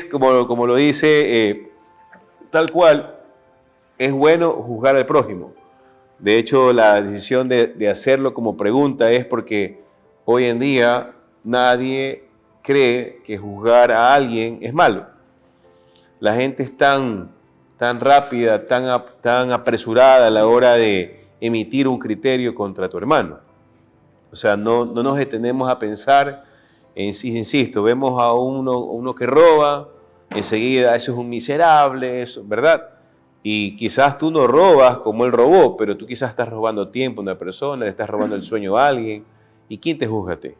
como lo dice, tal cual, es bueno juzgar al prójimo. De hecho, la decisión de hacerlo como pregunta es porque hoy en día nadie cree que juzgar a alguien es malo. La gente es tan rápida, tan apresurada a la hora de emitir un criterio contra tu hermano. O sea, no nos detenemos a pensar, insisto, vemos a uno que roba, enseguida eso es un miserable, eso, ¿verdad? Y quizás tú no robas como él robó, pero tú quizás estás robando tiempo a una persona, le estás robando el sueño a alguien. ¿Y quién te juzga a ti?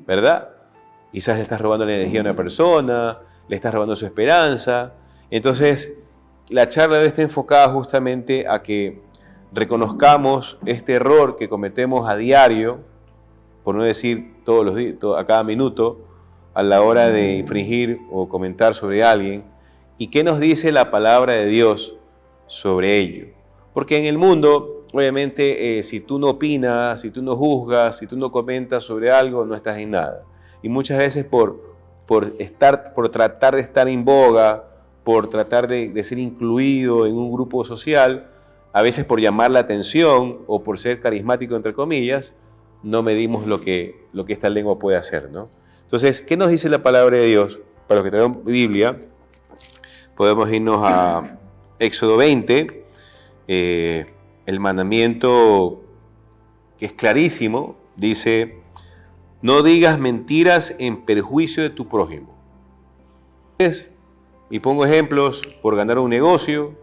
¿Verdad? Quizás le estás robando la energía a una persona, le estás robando su esperanza. Entonces, la charla debe estar enfocada justamente a que reconozcamos este error que cometemos a diario, por no decir todos los días, a cada minuto, a la hora de infringir o comentar sobre alguien. ¿Y qué nos dice la palabra de Dios sobre ello? Porque en el mundo, obviamente, si tú no opinas, si tú no juzgas, si tú no comentas sobre algo, no estás en nada. Y muchas veces por tratar de estar en boga, por tratar de ser incluido en un grupo social, a veces por llamar la atención o por ser carismático, entre comillas, no medimos lo que esta lengua puede hacer, ¿no? Entonces, ¿qué nos dice la palabra de Dios? Para los que tenemos Biblia, podemos irnos a Éxodo 20, el mandamiento que es clarísimo, dice: no digas mentiras en perjuicio de tu prójimo. Y pongo ejemplos: por ganar un negocio,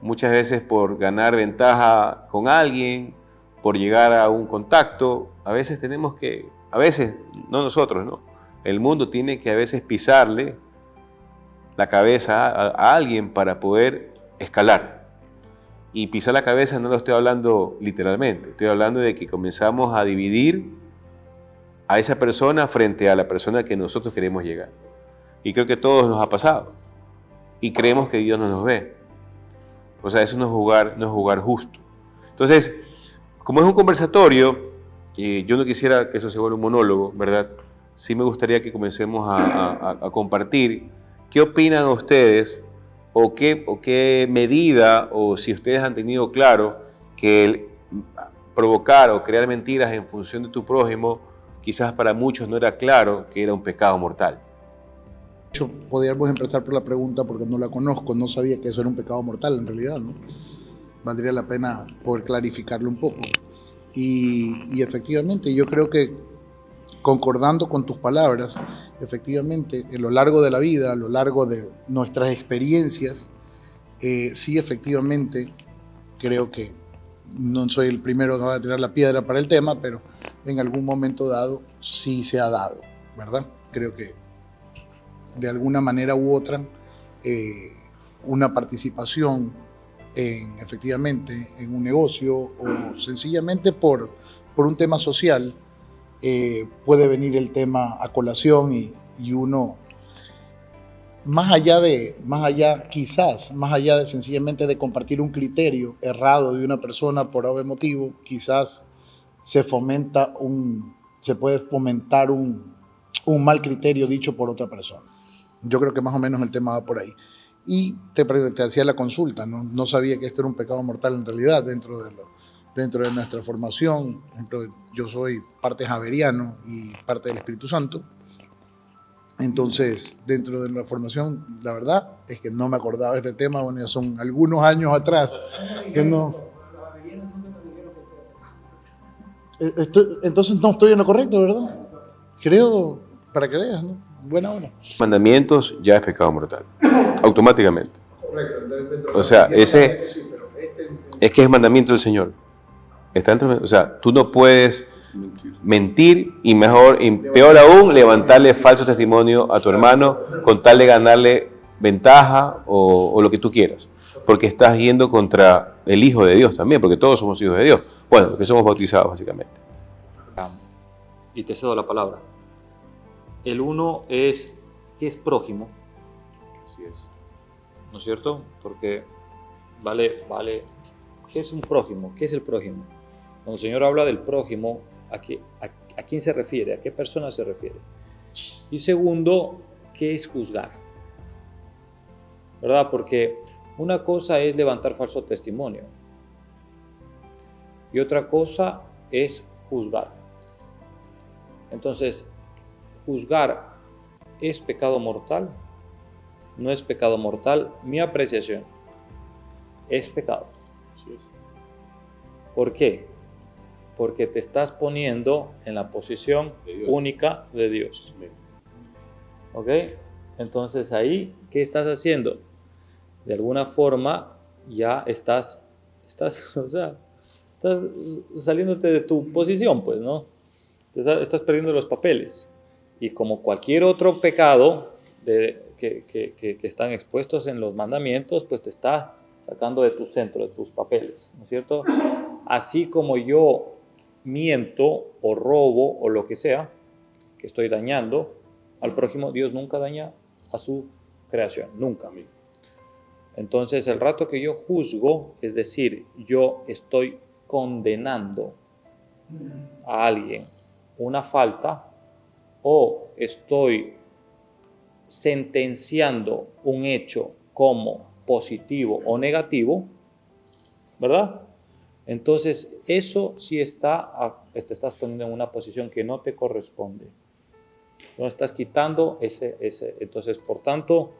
muchas veces por ganar ventaja con alguien, por llegar a un contacto. A veces no nosotros, ¿no? El mundo tiene que a veces pisarle la cabeza a alguien para poder escalar. Y pisar la cabeza no lo estoy hablando literalmente, estoy hablando de que comenzamos a dividir a esa persona frente a la persona que nosotros queremos llegar. Y creo que a todos nos ha pasado. Y creemos que Dios no nos ve. O sea, eso no es jugar justo. Entonces, como es un conversatorio, yo no quisiera que eso se vuelva un monólogo, ¿verdad? Sí me gustaría que comencemos a compartir qué opinan ustedes o qué medida, o si ustedes han tenido claro que el provocar o crear mentiras en función de tu prójimo, quizás para muchos no era claro que era un pecado mortal. Podríamos empezar por la pregunta porque no la conozco, no sabía que eso era un pecado mortal en realidad, ¿no? Valdría la pena poder clarificarlo un poco. Y efectivamente, yo creo que concordando con tus palabras, efectivamente, a lo largo de la vida, a lo largo de nuestras experiencias, sí, efectivamente, creo que no soy el primero que va a tirar la piedra para el tema, pero en algún momento dado sí se ha dado, ¿verdad? Creo que de alguna manera u otra, una participación efectivamente en un negocio o sencillamente por un tema social, puede venir el tema a colación y uno, más allá de sencillamente de compartir un criterio errado de una persona por algún motivo, quizás se puede fomentar un mal criterio dicho por otra persona. Yo creo que más o menos el tema va por ahí. Y te hacía la consulta, ¿no? No sabía que esto era un pecado mortal en realidad dentro de nuestra formación. Por ejemplo, yo soy parte javeriano y parte del Espíritu Santo. Entonces, dentro de la formación, la verdad es que no me acordaba de este tema. Bueno, ya son algunos años atrás que no. Entonces no estoy en lo correcto, ¿verdad? Creo, para que veas, ¿no? Buena hora. Mandamientos ya es pecado mortal, automáticamente. Correcto. O sea, ese es que es mandamiento del Señor. O sea, tú no puedes mentir y peor aún, levantarle falso testimonio a tu hermano con tal de ganarle ventaja o lo que tú quieras. Porque estás yendo contra el Hijo de Dios también, porque todos somos hijos de Dios. Bueno, porque somos bautizados básicamente. Y te cedo la palabra. El uno es, ¿qué es prójimo? Así es. ¿No es cierto? Porque vale, ¿qué es un prójimo? ¿Qué es el prójimo? Cuando el Señor habla del prójimo, ¿a quién se refiere? ¿A qué persona se refiere? Y segundo, ¿qué es juzgar? ¿Verdad? Porque una cosa es levantar falso testimonio y otra cosa es juzgar. Entonces, juzgar es pecado mortal, no es pecado mortal. Mi apreciación es pecado. ¿Por qué? Porque te estás poniendo en la posición única de Dios. ¿Ok? Entonces ahí, ¿qué estás haciendo? De alguna forma ya estás saliéndote de tu posición, pues, ¿no? Estás perdiendo los papeles. Y como cualquier otro pecado que están expuestos en los mandamientos, pues te está sacando de tu centro, de tus papeles, ¿no es cierto? Así como yo miento o robo o lo que sea, que estoy dañando al prójimo, Dios nunca daña a su creación, nunca. Entonces, el rato que yo juzgo, es decir, yo estoy condenando a alguien una falta o estoy sentenciando un hecho como positivo o negativo, ¿verdad? Entonces, eso sí te estás poniendo en una posición que no te corresponde. No estás quitando ese. Entonces, por tanto,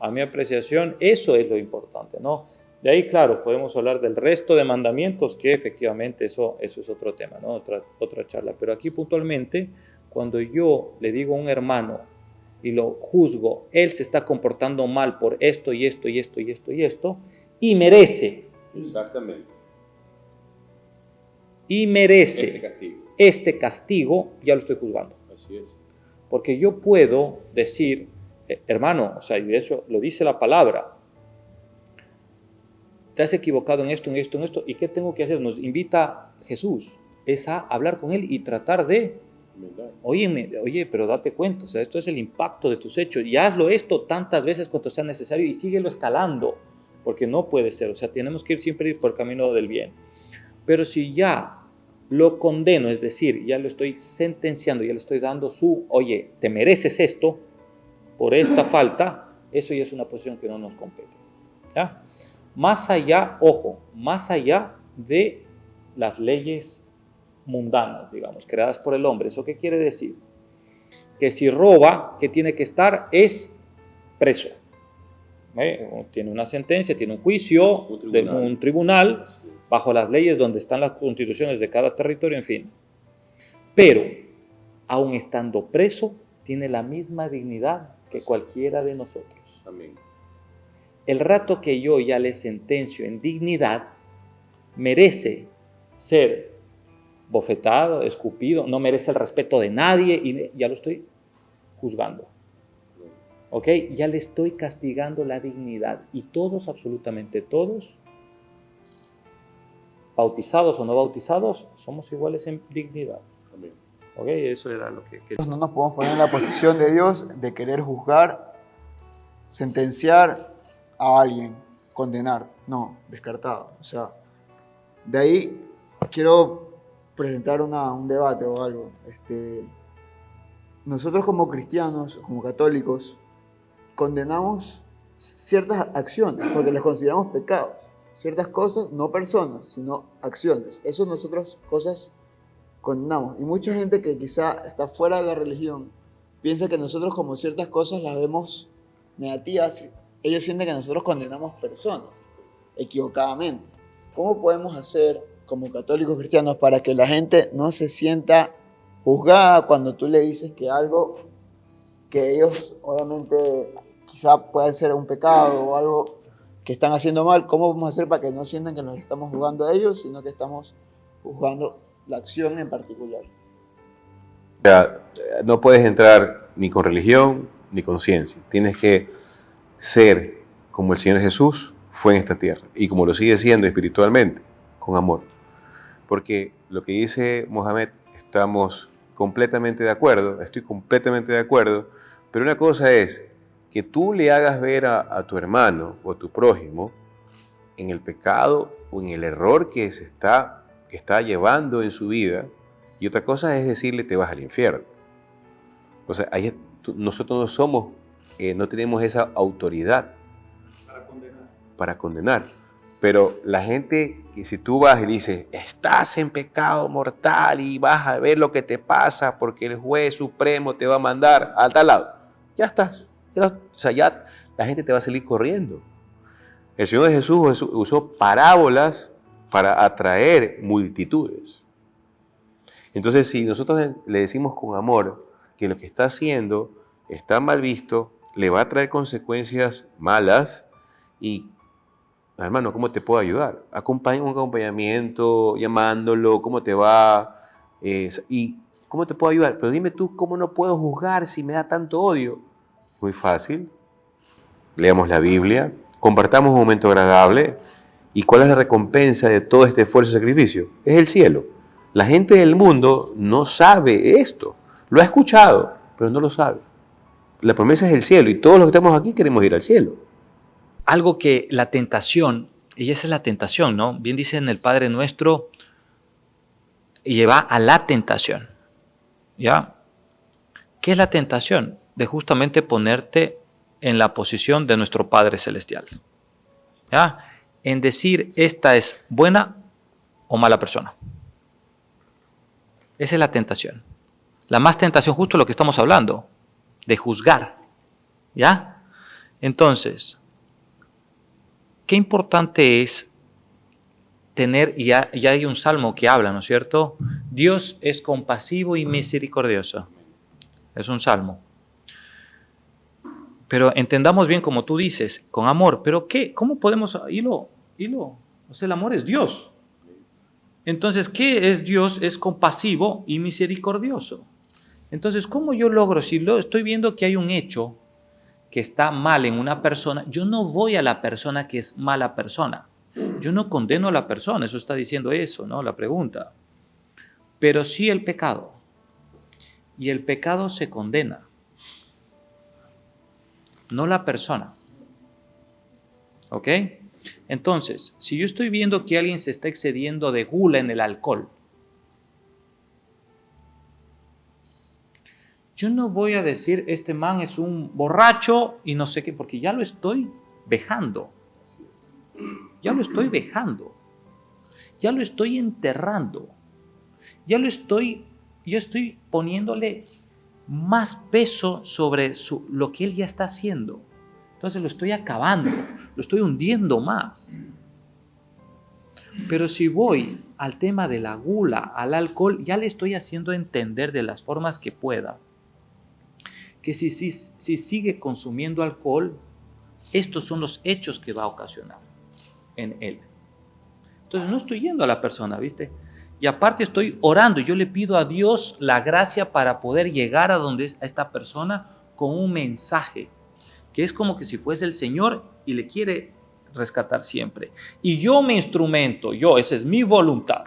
a mi apreciación, eso es lo importante, ¿no? De ahí, claro, podemos hablar del resto de mandamientos, que efectivamente eso es otro tema, ¿no? Otra charla. Pero aquí puntualmente, cuando yo le digo a un hermano y lo juzgo, él se está comportando mal por esto y esto y esto y esto y esto, y merece. Exactamente. Y merece este castigo, ya lo estoy juzgando. Así es. Porque yo puedo decir, hermano, o sea, y eso lo dice la palabra, te has equivocado en esto, en esto, en esto, ¿y qué tengo que hacer? Nos invita Jesús, es a hablar con él y tratar de, oye, pero date cuenta, o sea, esto es el impacto de tus hechos, y hazlo esto tantas veces cuanto sea necesario y síguelo escalando, porque no puede ser, o sea, tenemos que ir siempre por el camino del bien. Pero si ya lo condeno, es decir, ya lo estoy sentenciando, ya le estoy dando oye, te mereces esto por esta falta, eso ya es una posición que no nos compete. ¿Ya? Más allá, ojo, más allá de las leyes mundanas, digamos, creadas por el hombre. ¿Eso qué quiere decir? Que si roba, que tiene que estar es preso. Tiene una sentencia, tiene un juicio, un tribunal, bajo las leyes donde están las constituciones de cada territorio, en fin. Pero, aun estando preso, tiene la misma dignidad que cualquiera de nosotros. Amén. El rato que yo ya le sentencio en dignidad, merece ser bofetado, escupido, no merece el respeto de nadie y ya lo estoy juzgando. ¿Ok? Ya le estoy castigando la dignidad. Y todos, absolutamente todos, bautizados o no bautizados, somos iguales en dignidad. Amén. ¿Ok? Eso era lo que quería. No nos podemos poner en la posición de Dios de querer juzgar, sentenciar a alguien, condenar. No, descartado. O sea, de ahí quiero presentar un debate o algo. Nosotros como cristianos, como católicos, condenamos ciertas acciones porque las consideramos pecados. Ciertas cosas, no personas, sino acciones. Eso nosotros cosas condenamos. Y mucha gente que quizá está fuera de la religión piensa que nosotros como ciertas cosas las vemos negativas. Ellos sienten que nosotros condenamos personas equivocadamente. ¿Cómo podemos hacer como católicos cristianos para que la gente no se sienta juzgada cuando tú le dices que algo que ellos obviamente quizá puede ser un pecado o algo que están haciendo mal? ¿Cómo vamos a hacer para que no sientan que nos estamos juzgando a ellos, sino que estamos juzgando la acción en particular? O sea, no puedes entrar ni con religión ni con ciencia. Tienes que ser como el Señor Jesús fue en esta tierra y como lo sigue siendo espiritualmente, con amor. Porque lo que dice Mohamed, estamos completamente de acuerdo, estoy completamente de acuerdo, pero una cosa es que tú le hagas ver a tu hermano o a tu prójimo en el pecado o en el error que está llevando en su vida, y otra cosa es decirle te vas al infierno. O sea, nosotros no somos no tenemos esa autoridad para condenar. Pero la gente, que si tú vas y dices, estás en pecado mortal y vas a ver lo que te pasa porque el juez supremo te va a mandar a tal lado, ya estás. O sea, ya la gente te va a salir corriendo. El Señor Jesús usó parábolas para atraer multitudes. Entonces, si nosotros le decimos con amor que lo que está haciendo está mal visto, le va a traer consecuencias malas y, hermano, ¿cómo te puedo ayudar? Un acompañamiento, llamándolo, ¿cómo te va? Y ¿cómo te puedo ayudar? Pero dime tú, ¿cómo no puedo juzgar si me da tanto odio? Muy fácil. Leamos la Biblia, compartamos un momento agradable. ¿Y cuál es la recompensa de todo este esfuerzo y sacrificio? Es el cielo. La gente del mundo no sabe esto. Lo ha escuchado, pero no lo sabe. La promesa es el cielo y todos los que estamos aquí queremos ir al cielo. Algo que la tentación, y esa es la tentación, ¿no? Bien dice en el Padre Nuestro, lleva a la tentación, ¿ya? ¿Qué es la tentación? De justamente ponerte en la posición de nuestro Padre Celestial, ¿ya? En decir, esta es buena o mala persona. Esa es la tentación. La más tentación, justo lo que estamos hablando, de juzgar, ¿ya? Entonces, qué importante es tener, ya hay un salmo que habla, ¿no es cierto? Dios es compasivo y misericordioso. Es un salmo. Pero entendamos bien, como tú dices, con amor. ¿Pero qué? ¿Cómo podemos hilo? O sea, el amor es Dios. Entonces, ¿qué es Dios? Es compasivo y misericordioso. Entonces, ¿cómo yo logro? Si estoy viendo que hay un hecho que está mal en una persona, yo no voy a la persona que es mala persona. Yo no condeno a la persona, eso está diciendo eso, ¿no? La pregunta. Pero sí el pecado. Y el pecado se condena, no la persona. ¿Ok? Entonces, si yo estoy viendo que alguien se está excediendo de gula en el alcohol, yo no voy a decir, este man es un borracho y no sé qué, porque ya lo estoy vejando. Ya lo estoy vejando. Ya lo estoy enterrando. Yo estoy poniéndole más peso sobre lo que él ya está haciendo. Entonces lo estoy acabando, lo estoy hundiendo más. Pero si voy al tema de la gula, al alcohol, ya le estoy haciendo entender de las formas que pueda que si sigue consumiendo alcohol, estos son los hechos que va a ocasionar en él. Entonces no estoy yendo a la persona, ¿viste? Y aparte estoy orando, yo le pido a Dios la gracia para poder llegar a donde es a esta persona con un mensaje, que es como que si fuese el Señor y le quiere rescatar siempre. Y yo me instrumento, esa es mi voluntad.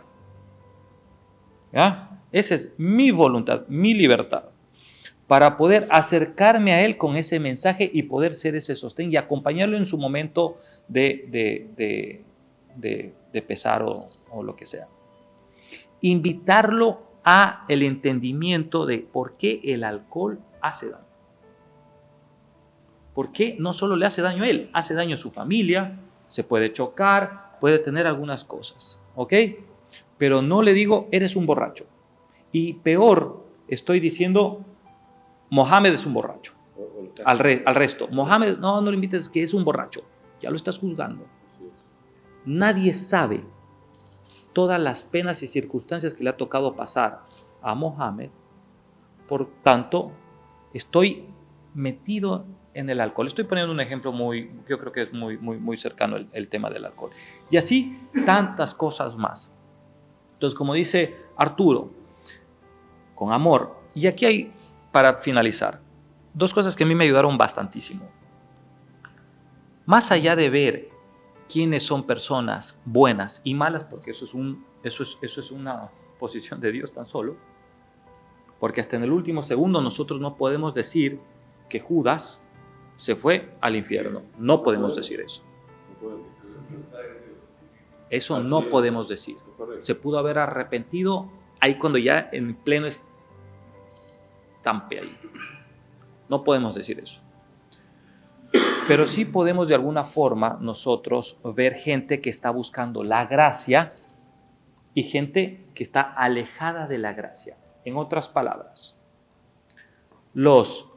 ¿Ya? Esa es mi voluntad, mi libertad, para poder acercarme a Él con ese mensaje y poder ser ese sostén y acompañarlo en su momento de pesar o lo que sea. Invitarlo a el entendimiento de por qué el alcohol hace daño. ¿Por qué no solo le hace daño a él? Hace daño a su familia, se puede chocar, puede tener algunas cosas, ¿ok? Pero no le digo, eres un borracho. Y peor, estoy diciendo, Mohamed es un borracho. Al resto, Mohamed, no lo invites, que es un borracho. Ya lo estás juzgando. Nadie sabe todas las penas y circunstancias que le ha tocado pasar a Mohamed. Por tanto, estoy metido en el alcohol. Estoy poniendo un ejemplo yo creo que es muy cercano el tema del alcohol. Y así tantas cosas más. Entonces, como dice Arturo, con amor. Y aquí hay, para finalizar, dos cosas que a mí me ayudaron bastantísimo. Más allá de ver quiénes son personas buenas y malas, porque eso es una posición de Dios tan solo, porque hasta en el último segundo nosotros no podemos decir que Judas se fue al infierno. No podemos decir eso. Eso no podemos decir. Se pudo haber arrepentido ahí cuando ya en pleno estampe ahí. No podemos decir eso. Pero sí podemos de alguna forma nosotros ver gente que está buscando la gracia y gente que está alejada de la gracia. En otras palabras, los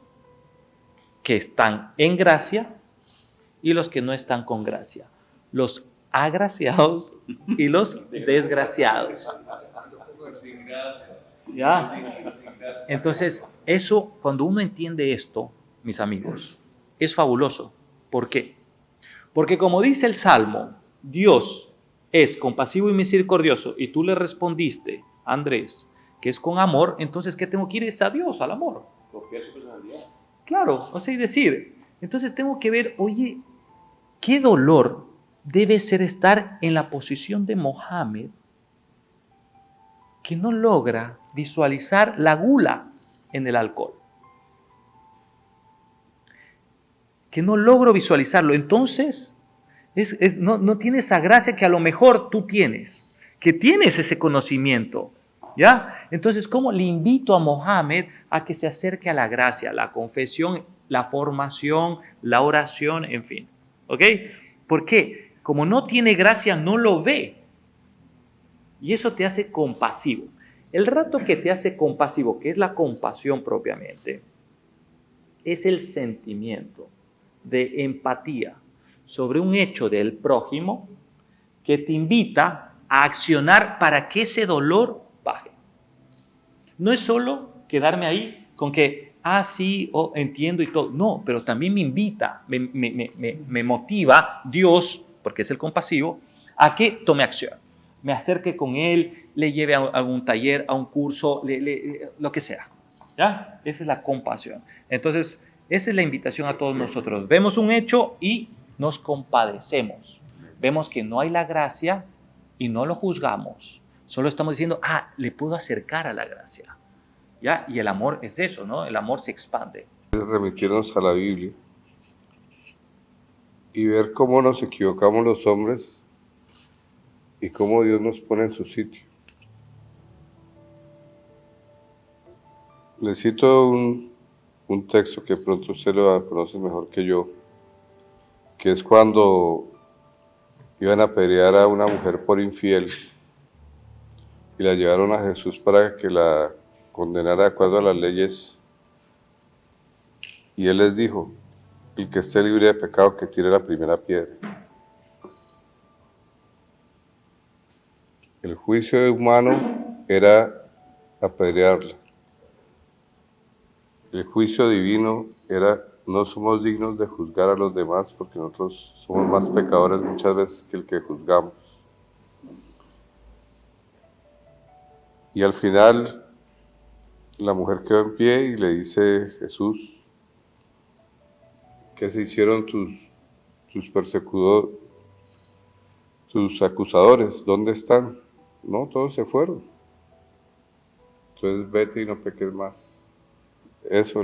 que están en gracia y los que no están con gracia. Los agraciados y los desgraciados. ¿Ya? Entonces, eso, cuando uno entiende esto, mis amigos, es fabuloso. ¿Por qué? Porque como dice el Salmo, Dios es compasivo y misericordioso, y tú le respondiste, Andrés, que es con amor, entonces, ¿qué tengo que ir? Es a Dios, al amor. Claro, o sea, y decir, entonces tengo que ver, oye, qué dolor debe ser estar en la posición de Mohammed, que no logra visualizar la gula en el alcohol. Que no logro visualizarlo. Entonces, no tiene esa gracia que a lo mejor tú tienes, que tienes ese conocimiento. ¿Ya? Entonces, ¿cómo le invito a Mohammed a que se acerque a la gracia, la confesión, la formación, la oración, en fin? ¿Ok? ¿Por qué? Como no tiene gracia, no lo ve. Y eso te hace compasivo. El rato que te hace compasivo, que es la compasión propiamente, es el sentimiento de empatía sobre un hecho del prójimo que te invita a accionar para que ese dolor baje. No es solo quedarme ahí con que, sí, entiendo y todo. No, pero también me invita, me motiva Dios, porque es el compasivo, a que tome acción. Me acerque con él, le lleve a un taller, a un curso, lo que sea. ¿Ya? Esa es la compasión. Entonces, esa es la invitación a todos nosotros. Vemos un hecho y nos compadecemos. Vemos que no hay la gracia y no lo juzgamos. Solo estamos diciendo, le puedo acercar a la gracia. ¿Ya? Y el amor es eso, ¿no? El amor se expande. Remitirnos a la Biblia y ver cómo nos equivocamos los hombres y cómo Dios nos pone en su sitio. Le cito un texto que pronto usted lo conoce mejor que yo, que es cuando iban a apedrear a una mujer por infiel y la llevaron a Jesús para que la condenara de acuerdo a las leyes, y él les dijo: el que esté libre de pecado, que tire la primera piedra. El juicio humano era apedrearla. El juicio divino era: no somos dignos de juzgar a los demás porque nosotros somos más pecadores muchas veces que el que juzgamos. Y al final la mujer quedó en pie y le dice: Jesús, ¿qué se hicieron tus persecutores, tus acusadores? ¿Dónde están? No, todos se fueron. Entonces vete y no peques más. Eso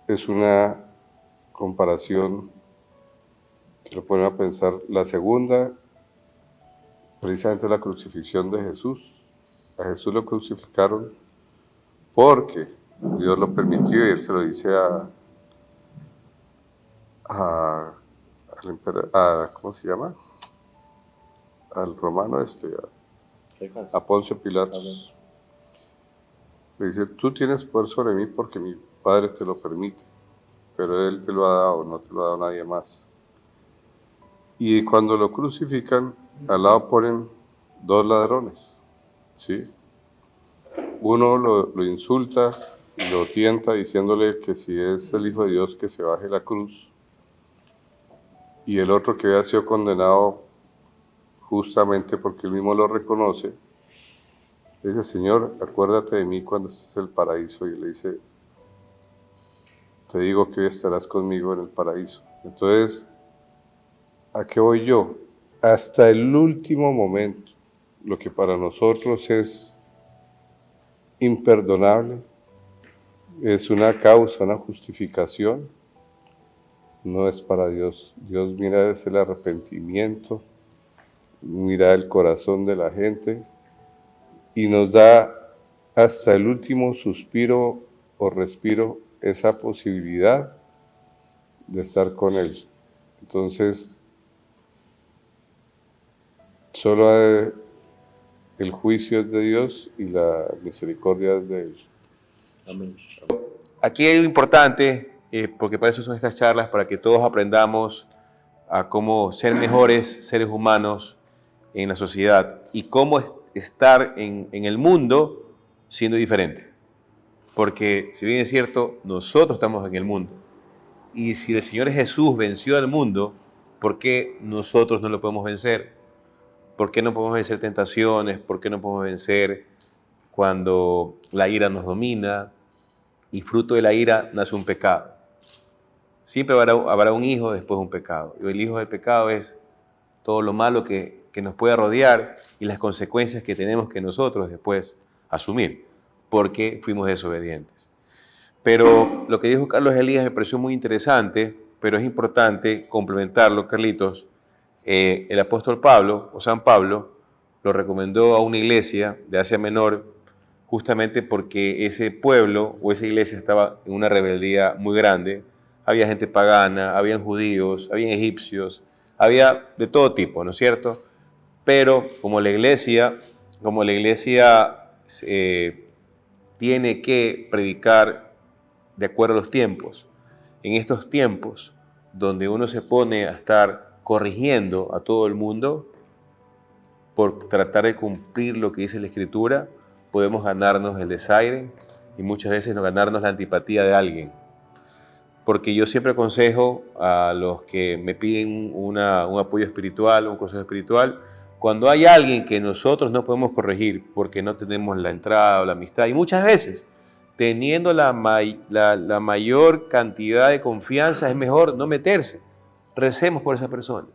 es una comparación que lo pone a pensar. La segunda, precisamente, la crucifixión de Jesús. A Jesús lo crucificaron porque Dios lo permitió, y él se lo dice ¿cómo se llama? Al romano a Poncio Pilatos. Le dice: tú tienes poder sobre mí porque mi Padre te lo permite, pero Él te lo ha dado, no te lo ha dado nadie más. Y cuando lo crucifican, al lado ponen dos ladrones, ¿sí? Uno lo insulta y lo tienta diciéndole que si es el Hijo de Dios, que se baje la cruz. Y el otro, que había sido condenado justamente porque él mismo lo reconoce, le dice: Señor, acuérdate de mí cuando estés en el paraíso. Y le dice: te digo que hoy estarás conmigo en el paraíso. Entonces, ¿a qué voy yo? Hasta el último momento, lo que para nosotros es imperdonable, es una causa, una justificación, no es para Dios. Dios mira desde el arrepentimiento, mira el corazón de la gente y nos da hasta el último suspiro o respiro esa posibilidad de estar con Él. Entonces, solo el juicio es de Dios y la misericordia es de Él. Amén. Aquí hay algo importante, porque para eso son estas charlas, para que todos aprendamos a cómo ser mejores seres humanos en la sociedad y cómo estar en el mundo siendo diferente. Porque si bien es cierto, nosotros estamos en el mundo. Y si el Señor Jesús venció al mundo, ¿por qué nosotros no lo podemos vencer? ¿Por qué no podemos vencer tentaciones? ¿Por qué no podemos vencer cuando la ira nos domina? Y fruto de la ira nace un pecado. Siempre habrá un hijo después de un pecado. Y el hijo del pecado es todo lo malo que nos puede rodear y las consecuencias que tenemos que nosotros después asumir, porque fuimos desobedientes. Pero lo que dijo Carlos Elías me pareció muy interesante, pero es importante complementarlo, Carlitos. El apóstol Pablo, o San Pablo, lo recomendó a una iglesia de Asia Menor, justamente porque ese pueblo o esa iglesia estaba en una rebeldía muy grande. Había gente pagana, habían judíos, habían egipcios, había de todo tipo, ¿no es cierto? Pero como la iglesia tiene que predicar de acuerdo a los tiempos, en estos tiempos donde uno se pone a estar corrigiendo a todo el mundo por tratar de cumplir lo que dice la Escritura, podemos ganarnos el desaire y muchas veces ganarnos la antipatía de alguien. Porque yo siempre aconsejo a los que me piden un apoyo espiritual, un consejo espiritual, cuando hay alguien que nosotros no podemos corregir porque no tenemos la entrada o la amistad, y muchas veces teniendo la mayor cantidad de confianza es mejor no meterse. Recemos por esa persona,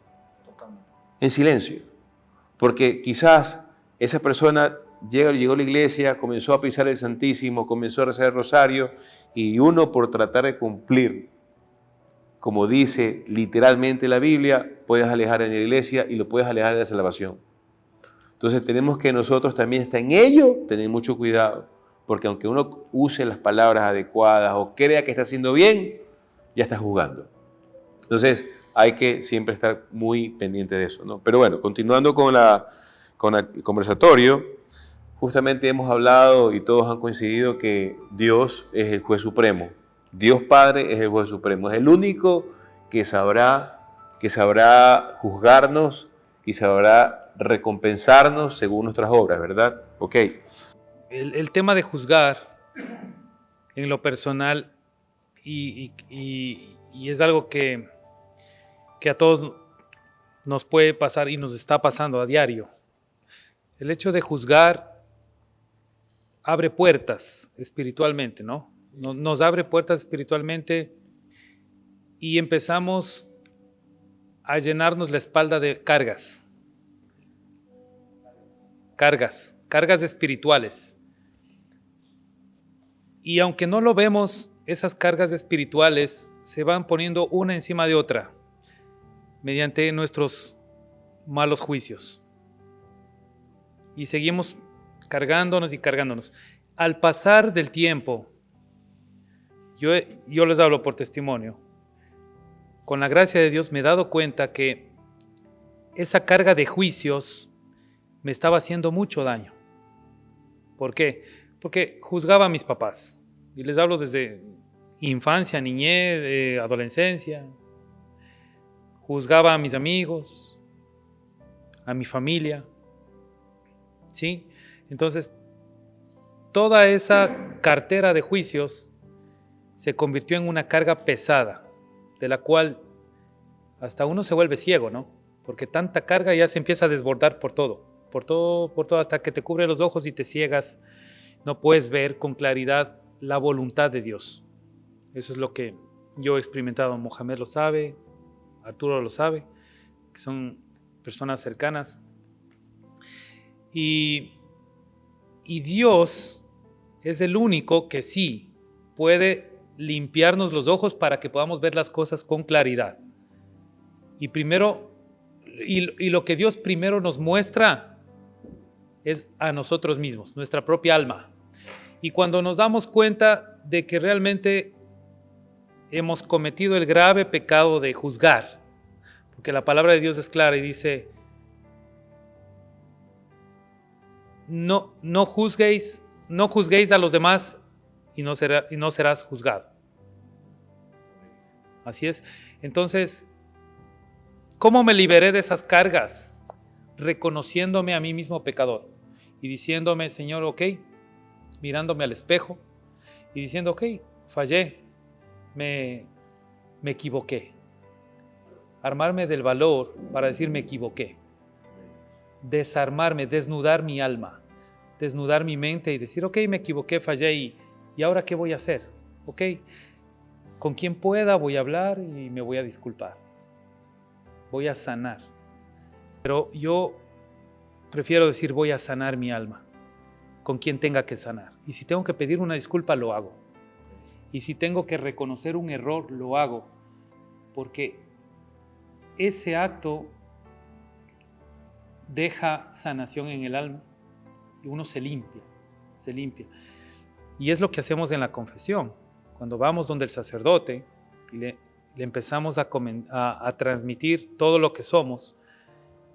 en silencio, porque quizás esa persona llegó a la iglesia, comenzó a pisar el Santísimo, comenzó a rezar el rosario, y uno por tratar de cumplir, como dice literalmente la Biblia, puedes alejar en la iglesia y lo puedes alejar de la salvación. Entonces tenemos que nosotros también estar en ello, tener mucho cuidado, porque aunque uno use las palabras adecuadas o crea que está haciendo bien, ya está juzgando. Entonces hay que siempre estar muy pendiente de eso, ¿no? Pero bueno, continuando con el conversatorio, justamente hemos hablado y todos han coincidido que Dios es el juez supremo. Dios Padre es el juez supremo. Es el único que sabrá juzgarnos y sabrá recompensarnos según nuestras obras, ¿verdad? Ok. El tema de juzgar en lo personal y es algo que a todos nos puede pasar y nos está pasando a diario. El hecho de juzgar abre puertas espiritualmente, ¿no? Nos abre puertas espiritualmente y empezamos a llenarnos la espalda de cargas espirituales. Y aunque no lo vemos, esas cargas espirituales se van poniendo una encima de otra mediante nuestros malos juicios. Y seguimos cargándonos y cargándonos. Al pasar del tiempo, yo les hablo por testimonio, con la gracia de Dios me he dado cuenta que esa carga de juicios me estaba haciendo mucho daño. ¿Por qué? Porque juzgaba a mis papás. Y les hablo desde infancia, niñez, adolescencia. Juzgaba a mis amigos, a mi familia. ¿Sí? Entonces, toda esa cartera de juicios se convirtió en una carga pesada, de la cual hasta uno se vuelve ciego, ¿no? Porque tanta carga ya se empieza a desbordar por todo, hasta que te cubre los ojos y te ciegas. No puedes ver con claridad la voluntad de Dios. Eso es lo que yo he experimentado. Mohamed lo sabe, Arturo lo sabe, que son personas cercanas. Y Dios es el único que sí puede limpiarnos los ojos para que podamos ver las cosas con claridad. Y lo que Dios primero nos muestra es a nosotros mismos, nuestra propia alma. Y cuando nos damos cuenta de que realmente hemos cometido el grave pecado de juzgar, porque la palabra de Dios es clara y dice, no juzguéis a los demás y no serás juzgado. Así es. Entonces, ¿cómo me liberé de esas cargas? Reconociéndome a mí mismo pecador y diciéndome, Señor, ok, mirándome al espejo y diciendo, ok, fallé, me equivoqué. Armarme del valor para decir me equivoqué. Desarmarme, desnudar mi alma, desnudar mi mente y decir, ok, me equivoqué, fallé y ahora ¿qué voy a hacer? Ok, con quien pueda voy a hablar y me voy a disculpar. Voy a sanar. Pero yo prefiero decir voy a sanar mi alma con quien tenga que sanar. Y si tengo que pedir una disculpa, lo hago. Y si tengo que reconocer un error, lo hago. Porque ese acto deja sanación en el alma y uno se limpia. Y es lo que hacemos en la confesión. Cuando vamos donde el sacerdote y le empezamos a transmitir todo lo que somos,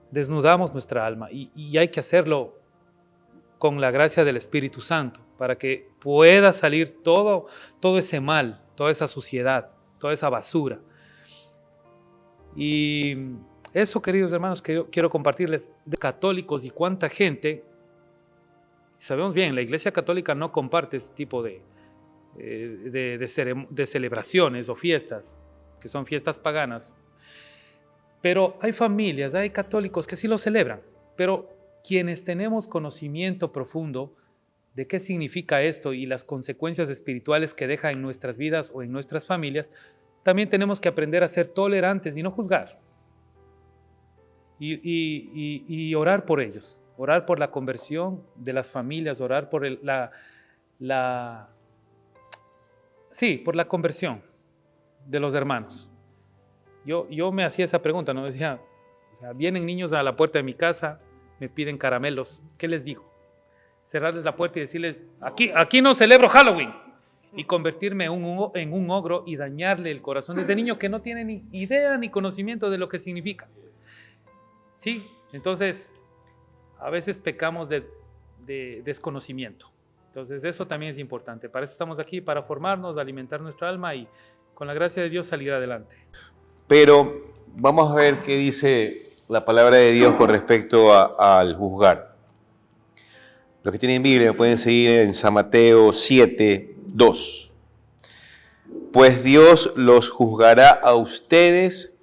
desnudamos nuestra alma y hay que hacerlo con la gracia del Espíritu Santo para que pueda salir todo ese mal, toda esa suciedad, toda esa basura. Y eso, queridos hermanos, que yo quiero compartirles de católicos y cuánta gente. Sabemos bien, la Iglesia Católica no comparte este tipo de celebraciones o fiestas, que son fiestas paganas. Pero hay familias, hay católicos que sí lo celebran, pero quienes tenemos conocimiento profundo de qué significa esto y las consecuencias espirituales que deja en nuestras vidas o en nuestras familias, también tenemos que aprender a ser tolerantes y no juzgar. Y orar por ellos, orar por la conversión de las familias, orar por por la conversión de los hermanos. Yo me hacía esa pregunta, ¿no? Decía, o sea, vienen niños a la puerta de mi casa, me piden caramelos, ¿qué les digo? Cerrarles la puerta y decirles, aquí no celebro Halloween, y convertirme en un ogro y dañarle el corazón de ese niño que no tiene ni idea ni conocimiento de lo que significa. Sí, entonces a veces pecamos de desconocimiento. Entonces eso también es importante. Para eso estamos aquí, para formarnos, alimentar nuestra alma y con la gracia de Dios salir adelante. Pero vamos a ver qué dice la palabra de Dios con respecto al juzgar. Los que tienen Biblia pueden seguir en San Mateo 7:2. Pues Dios los juzgará a ustedes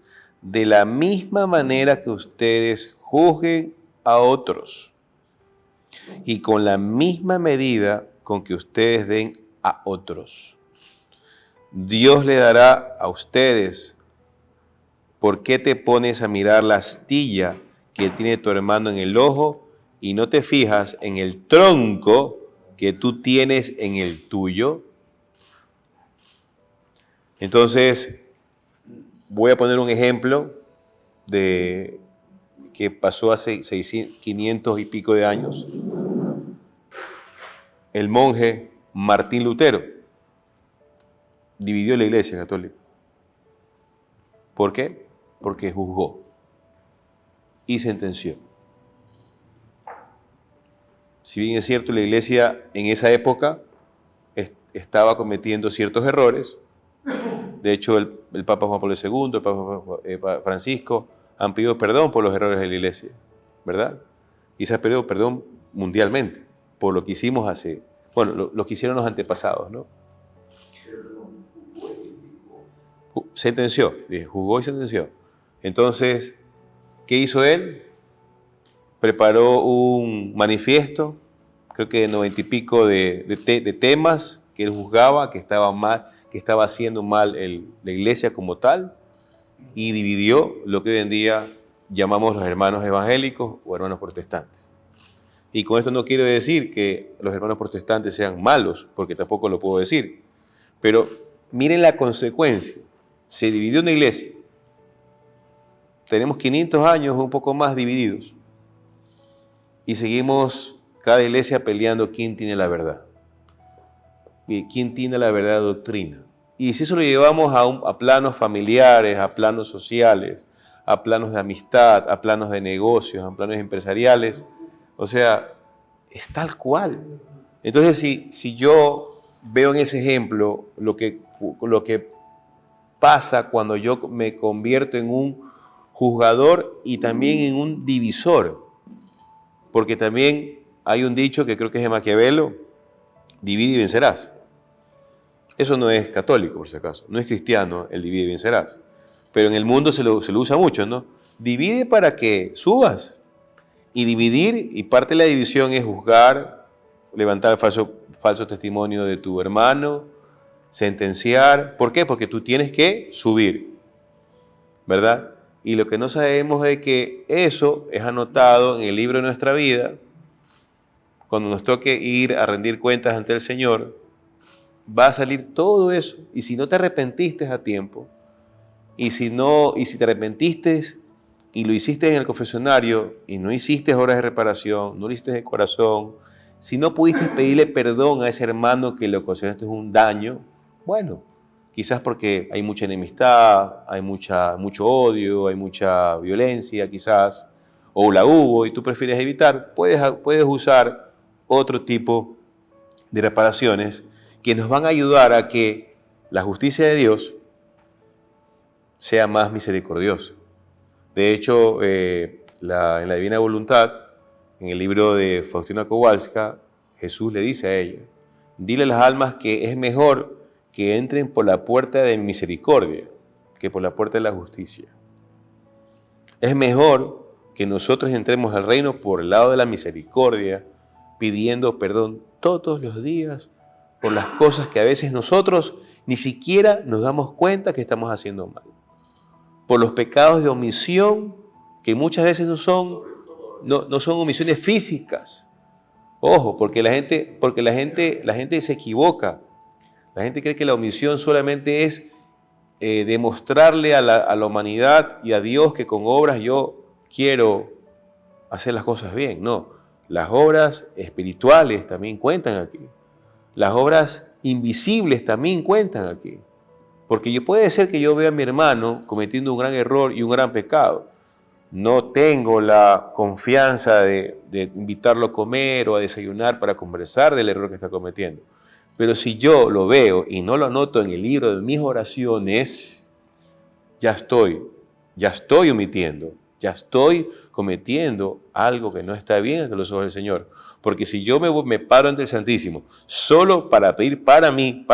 de la misma manera que ustedes juzguen a otros y con la misma medida con que ustedes den a otros. Dios le dará a ustedes. ¿Por qué te pones a mirar la astilla que tiene tu hermano en el ojo y no te fijas en el tronco que tú tienes en el tuyo? Entonces, voy a poner un ejemplo de que pasó hace 500 y pico de años. El monje Martín Lutero dividió la Iglesia Católica. ¿Por qué? Porque juzgó y sentenció. Si bien es cierto, la Iglesia en esa época estaba cometiendo ciertos errores. De hecho, el Papa Juan Pablo II, el Papa Francisco han pedido perdón por los errores de la Iglesia, ¿verdad? Y se ha pedido perdón mundialmente por lo que hicimos lo que hicieron los antepasados, ¿no? Sentenció, juzgó y sentenció. Entonces, ¿qué hizo él? Preparó un manifiesto, creo que de 90 y pico de temas que él juzgaba, que estaba mal, que estaba haciendo mal la Iglesia como tal, y dividió lo que hoy en día llamamos los hermanos evangélicos o hermanos protestantes. Y con esto no quiero decir que los hermanos protestantes sean malos, porque tampoco lo puedo decir, pero miren la consecuencia. Se dividió una iglesia. Tenemos 500 años o un poco más divididos. Y seguimos cada iglesia peleando quién tiene la verdad. ¿Quién tiene la verdad doctrina? Y si eso lo llevamos a planos familiares, a planos sociales, a planos de amistad, a planos de negocios, a planos empresariales, o sea, es tal cual. Entonces, si yo veo en ese ejemplo lo que pasa cuando yo me convierto en un juzgador y también en un divisor, porque también hay un dicho que creo que es de Maquiavelo: divide y vencerás. Eso no es católico, por si acaso, no es cristiano el divide y vencerás, pero en el mundo se lo usa mucho, ¿no? Divide para que subas, y dividir, y parte de la división es juzgar, levantar el falso testimonio de tu hermano, sentenciar. ¿Por qué? Porque tú tienes que subir, ¿verdad? Y lo que no sabemos es que eso es anotado en el libro de nuestra vida. Cuando nos toque ir a rendir cuentas ante el Señor, va a salir todo eso. Y si no te arrepentiste a tiempo, y si te arrepentiste y lo hiciste en el confesionario y no hiciste obras de reparación, no lo hiciste de corazón, si no pudiste pedirle perdón a ese hermano que le ocasionaste un daño, bueno, quizás porque hay mucha enemistad, hay mucho odio, hay mucha violencia quizás, o la hubo y tú prefieres evitar, puedes usar otro tipo de reparaciones que nos van a ayudar a que la justicia de Dios sea más misericordiosa. De hecho, en la Divina Voluntad, en el libro de Faustina Kowalska, Jesús le dice a ella: dile a las almas que es mejor que entren por la puerta de misericordia que por la puerta de la justicia. Es mejor que nosotros entremos al reino por el lado de la misericordia, pidiendo perdón todos los días por las cosas que a veces nosotros ni siquiera nos damos cuenta que estamos haciendo mal. Por los pecados de omisión, que muchas veces no son omisiones físicas. Ojo, porque la gente se equivoca. La gente cree que la omisión solamente es demostrarle a la humanidad y a Dios que con obras yo quiero hacer las cosas bien. No, las obras espirituales también cuentan aquí. Las obras invisibles también cuentan aquí. Porque puede ser que yo vea a mi hermano cometiendo un gran error y un gran pecado. No tengo la confianza de invitarlo a comer o a desayunar para conversar del error que está cometiendo. Pero si yo lo veo y no lo anoto en el libro de mis oraciones, ya estoy omitiendo, ya estoy cometiendo algo que no está bien ante los ojos del Señor. Porque si yo me paro ante el Santísimo solo para pedir para mí,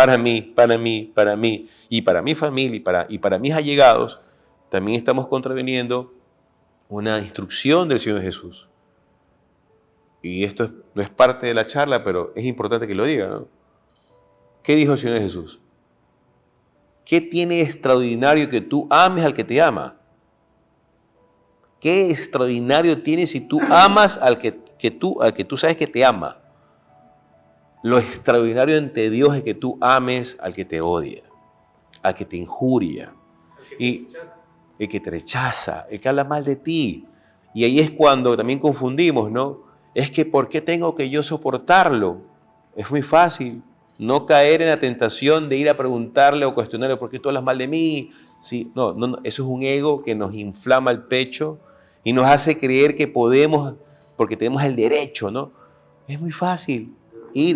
y para mi familia y para mis allegados, también estamos contraviniendo una instrucción del Señor Jesús. Y esto no es parte de la charla, pero es importante que lo diga, ¿no? ¿Qué dijo el Señor Jesús? ¿Qué tiene extraordinario que tú ames al que te ama? ¿Qué extraordinario tiene si tú amas al que tú sabes que te ama? Lo extraordinario ante Dios es que tú ames al que te odia, al que te injuria, y el que te rechaza, el que habla mal de ti. Y ahí es cuando también confundimos, ¿no? Es que ¿por qué tengo que yo soportarlo? Es muy fácil no caer en la tentación de ir a preguntarle o cuestionarle ¿por qué tú hablas mal de mí? Sí, no, eso es un ego que nos inflama el pecho y nos hace creer que podemos, porque tenemos el derecho, ¿no? Es muy fácil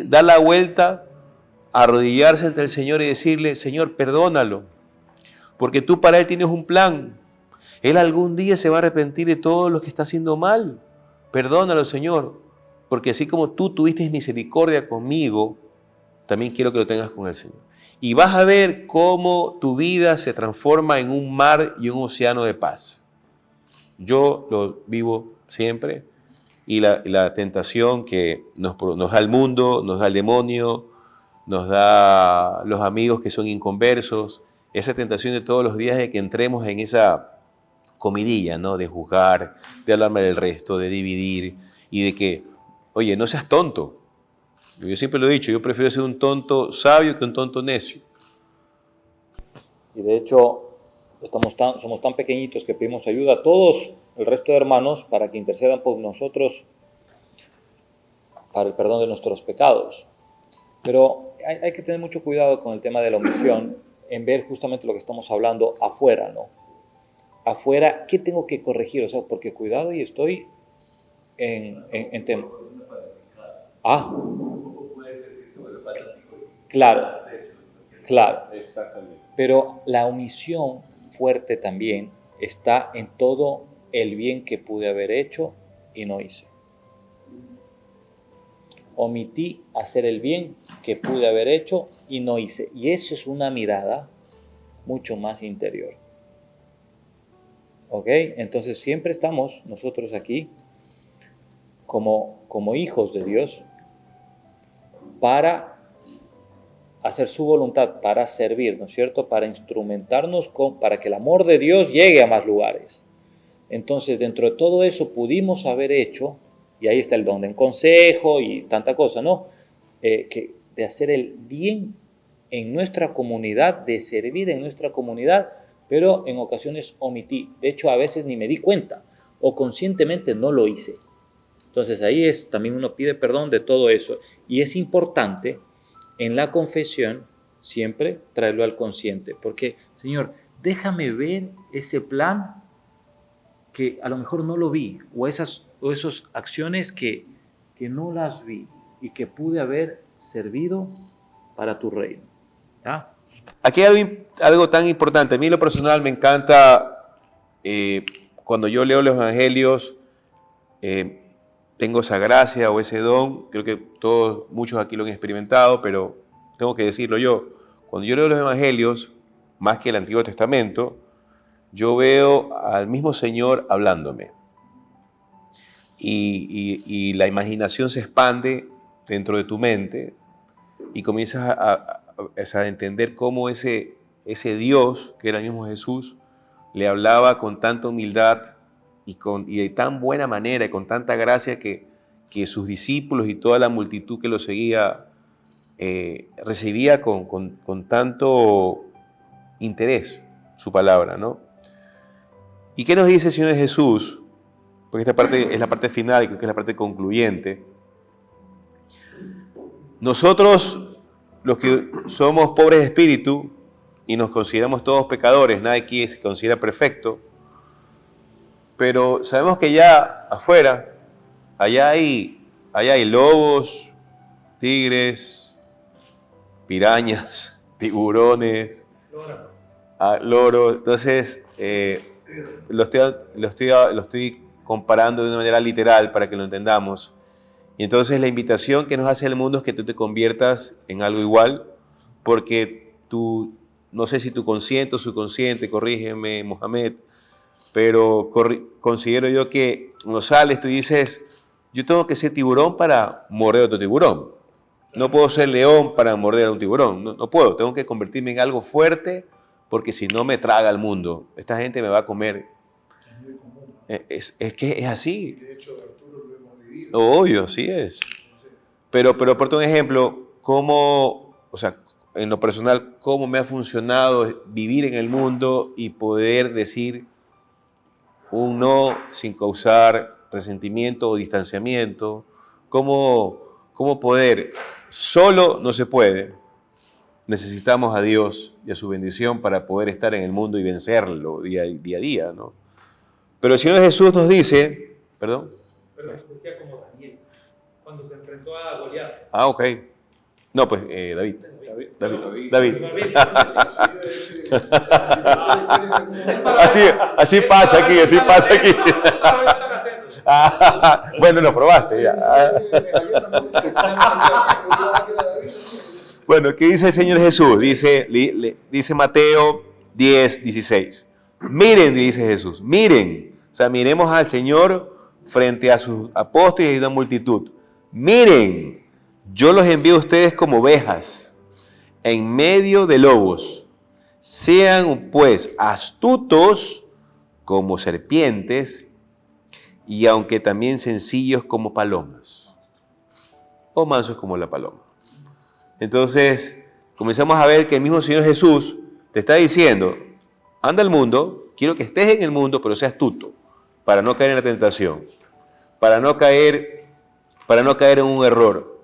dar la vuelta, arrodillarse ante el Señor y decirle: Señor, perdónalo, porque tú para Él tienes un plan. Él algún día se va a arrepentir de todo lo que está haciendo mal. Perdónalo, Señor, porque así como tú tuviste misericordia conmigo, también quiero que lo tengas con el Señor. Y vas a ver cómo tu vida se transforma en un mar y un océano de paz. Yo lo vivo siempre, y la tentación que nos da el mundo, nos da el demonio, nos da los amigos que son inconversos, esa tentación de todos los días de que entremos en esa comidilla, ¿no? De juzgar, de hablarme del resto, de dividir, y de que, oye, no seas tonto. Yo siempre lo he dicho, yo prefiero ser un tonto sabio que un tonto necio. Y de hecho, somos tan pequeñitos que pedimos ayuda a todos el resto de hermanos para que intercedan por nosotros para el perdón de nuestros pecados. Pero hay que tener mucho cuidado con el tema de la omisión. en ver justamente lo que estamos hablando afuera, ¿no? Afuera, ¿qué tengo que corregir? O sea, porque cuidado y estoy en tema. Ah, claro, claro. Exactamente. Pero la omisión fuerte también está en todo el bien que pude haber hecho y no hice. Omití hacer el bien que pude haber hecho y no hice. Y eso es una mirada mucho más interior. ¿Ok? Entonces siempre estamos nosotros aquí como hijos de Dios para hacer su voluntad, para servir, ¿no es cierto? Para instrumentarnos para que el amor de Dios llegue a más lugares. Entonces, dentro de todo eso pudimos haber hecho, y ahí está el don de consejo y tanta cosa, ¿no? De hacer el bien en nuestra comunidad, de servir en nuestra comunidad, pero en ocasiones omití. De hecho, a veces ni me di cuenta o conscientemente no lo hice. Entonces, ahí también uno pide perdón de todo eso. Y es importante en la confesión siempre traerlo al consciente. Porque, Señor, déjame ver ese plan que a lo mejor no lo vi, o esas acciones que no las vi y que pude haber servido para tu reino. ¿Ya? Aquí hay algo tan importante. A mí en lo personal me encanta, cuando yo leo los evangelios, tengo esa gracia o ese don. Creo que muchos aquí lo han experimentado, pero tengo que decirlo yo. Cuando yo leo los evangelios, más que el Antiguo Testamento, yo veo al mismo Señor hablándome. Y la imaginación se expande dentro de tu mente y comienzas a entender cómo ese Dios, que era el mismo Jesús, le hablaba con tanta humildad y de tan buena manera y con tanta gracia que sus discípulos y toda la multitud que lo seguía recibía con tanto interés su palabra, ¿no? ¿Y qué nos dice el Señor Jesús? Porque esta parte es la parte final, creo que es la parte concluyente. Nosotros, los que somos pobres de espíritu y nos consideramos todos pecadores, nadie aquí se considera perfecto, pero sabemos que ya afuera, allá hay lobos, tigres, pirañas, tiburones, loros. Entonces, lo estoy comparando de una manera literal para que lo entendamos. Y entonces la invitación que nos hace el mundo es que tú te conviertas en algo igual, porque tú, no sé si tu consciente o subconsciente, corrígeme, Mohamed, pero considero yo que cuando sales tú dices, yo tengo que ser tiburón para morder a otro tiburón. No puedo ser león para morder a un tiburón. No puedo, tengo que convertirme en algo fuerte, porque si no me traga el mundo. Esta gente me va a comer. Es muy común, ¿no? Es que es así. De hecho, Arturo lo hemos vivido. Obvio, sí es. Pero por un ejemplo, cómo, o sea, en lo personal, cómo me ha funcionado vivir en el mundo y poder decir un no sin causar resentimiento o distanciamiento. Cómo poder. Solo no se puede. Necesitamos a Dios y a su bendición para poder estar en el mundo y vencerlo día a día, ¿no? Pero el Señor Jesús nos dice, perdón. Pero decía como Daniel, cuando se enfrentó a Goliat. Ah, ok. No, pues David. Así pasa aquí, así pasa aquí. Bueno, lo probaste ya. Bueno, ¿qué dice el Señor Jesús? Dice Mateo 10, 16. Miren, dice Jesús, miren. O sea, miremos al Señor frente a sus apóstoles y una multitud. Miren, yo los envío a ustedes como ovejas en medio de lobos. Sean pues astutos como serpientes y aunque también sencillos como palomas. O mansos como la paloma. Entonces, comenzamos a ver que el mismo Señor Jesús te está diciendo, anda al mundo, quiero que estés en el mundo, pero sea astuto, para no caer en la tentación, para no caer en un error,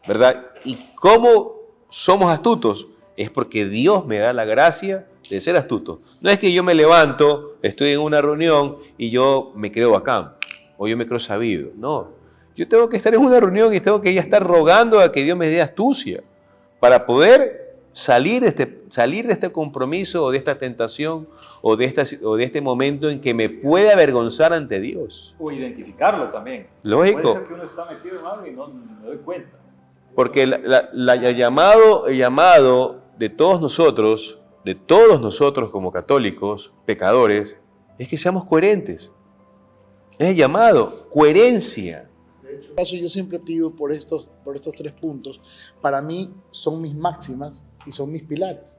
¿verdad? ¿Y cómo somos astutos? es porque Dios me da la gracia de ser astuto. No es que yo me levanto, estoy en una reunión y yo me creo bacán o yo me creo sabido. No, yo tengo que estar en una reunión y tengo que ya estar rogando a que Dios me dé astucia para poder salir de este compromiso o de esta tentación o de este momento en que me puede avergonzar ante Dios. O identificarlo también. Lógico. Puede ser que uno está metido en algo y no me doy cuenta. Porque el llamado de todos nosotros como católicos, pecadores, es que seamos coherentes. Es el llamado, coherencia. En este caso, yo siempre pido por estos 3 puntos. Para mí son mis máximas y son mis pilares.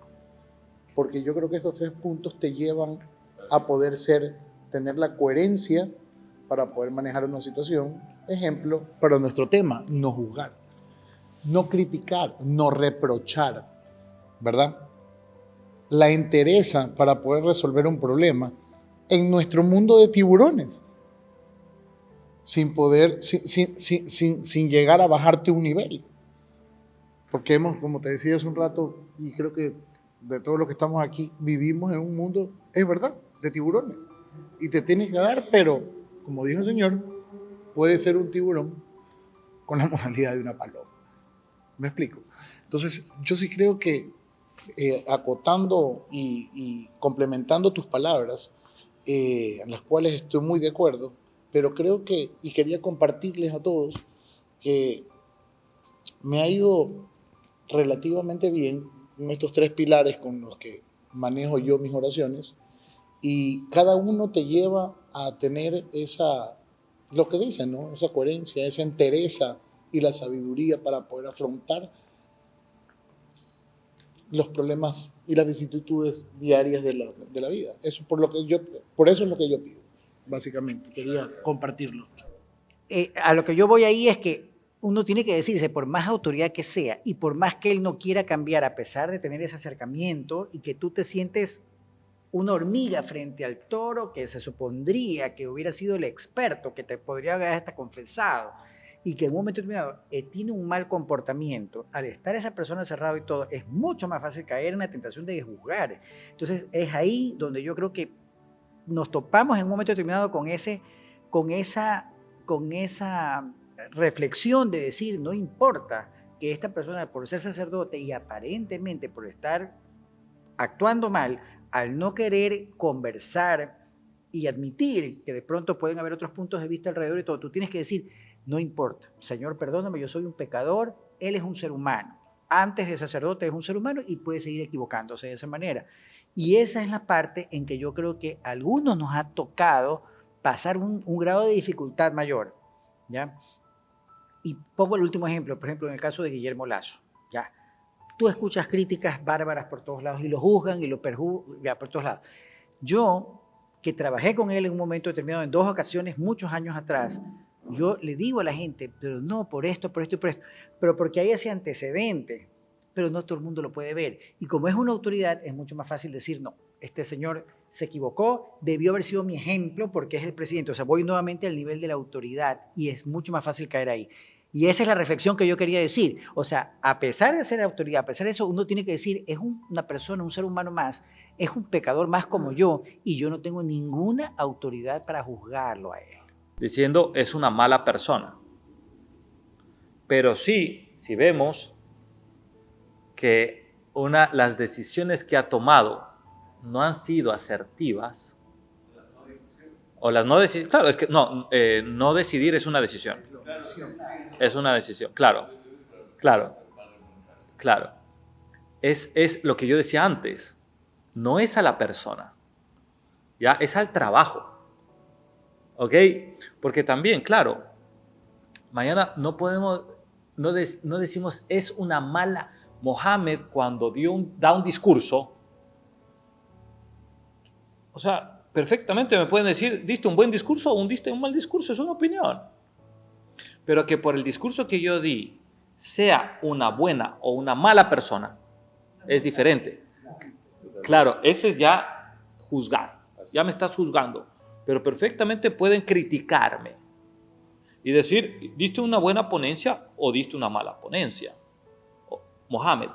Porque yo creo que estos 3 puntos te llevan a poder tener la coherencia para poder manejar una situación. Ejemplo, para nuestro tema, no juzgar, no criticar, no reprochar, ¿verdad? La entereza para poder resolver un problema en nuestro mundo de tiburones, sin llegar a bajarte un nivel. Porque como te decía hace un rato, y creo que de todos los que estamos aquí, vivimos en un mundo, es verdad, de tiburones. Y te tienes que dar, pero, como dijo el Señor, puede ser un tiburón con la modalidad de una paloma. ¿Me explico? Entonces, yo sí creo que acotando y complementando tus palabras, en las cuales estoy muy de acuerdo, pero creo que, y quería compartirles a todos, que me ha ido relativamente bien en estos 3 pilares con los que manejo yo mis oraciones, y cada uno te lleva a tener lo que dicen, ¿no? Esa coherencia, esa entereza y la sabiduría para poder afrontar los problemas y las vicisitudes diarias de la vida. Por eso es lo que yo pido, básicamente. Quería compartirlo. A lo que yo voy ahí es que uno tiene que decirse, por más autoridad que sea y por más que él no quiera cambiar, a pesar de tener ese acercamiento y que tú te sientes una hormiga frente al toro que se supondría que hubiera sido el experto, que te podría haber hasta confesado, y que en un momento determinado tiene un mal comportamiento, al estar esa persona cerrado y todo, es mucho más fácil caer en la tentación de juzgar. Entonces es ahí donde yo creo que nos topamos en un momento determinado con esa reflexión de decir, no importa que esta persona, por ser sacerdote y aparentemente por estar actuando mal, al no querer conversar y admitir que de pronto pueden haber otros puntos de vista alrededor y todo, tú tienes que decir, no importa, Señor, perdóname, yo soy un pecador, Él es un ser humano. Antes de sacerdote es un ser humano y puede seguir equivocándose de esa manera. Y esa es la parte en que yo creo que a algunos nos ha tocado pasar un grado de dificultad mayor, ¿ya? Y pongo el último ejemplo, por ejemplo, en el caso de Guillermo Lasso, ¿ya? Tú escuchas críticas bárbaras por todos lados y lo juzgan y lo perjuzgan por todos lados. Yo, que trabajé con él en un momento determinado, en 2 ocasiones, muchos años atrás, yo le digo a la gente, pero no, por esto, por esto y por esto, pero porque hay ese antecedente, pero no todo el mundo lo puede ver. Y como es una autoridad, es mucho más fácil decir, no, este señor se equivocó, debió haber sido mi ejemplo porque es el presidente. O sea, voy nuevamente al nivel de la autoridad y es mucho más fácil caer ahí. Y esa es la reflexión que yo quería decir. O sea, a pesar de ser autoridad, a pesar de eso, uno tiene que decir, es una persona, un ser humano más, es un pecador más como yo, y yo no tengo ninguna autoridad para juzgarlo a él. Diciendo, es una mala persona. Pero sí, si vemos que las decisiones que ha tomado no han sido asertivas, o las no decisiones, claro, es que no decidir es una decisión. Es una decisión, claro. Es lo que yo decía antes, no es a la persona, ya es al trabajo. ¿Ok? Porque también, claro, mañana no podemos, no decimos es una mala. Mohammed cuando da un discurso, o sea, perfectamente me pueden decir, diste un buen discurso o diste un mal discurso, es una opinión. Pero que por el discurso que yo di sea una buena o una mala persona, es diferente. Claro, ese es ya juzgar, ya me estás juzgando. Pero perfectamente pueden criticarme y decir, ¿diste una buena ponencia o diste una mala ponencia? Mohammed,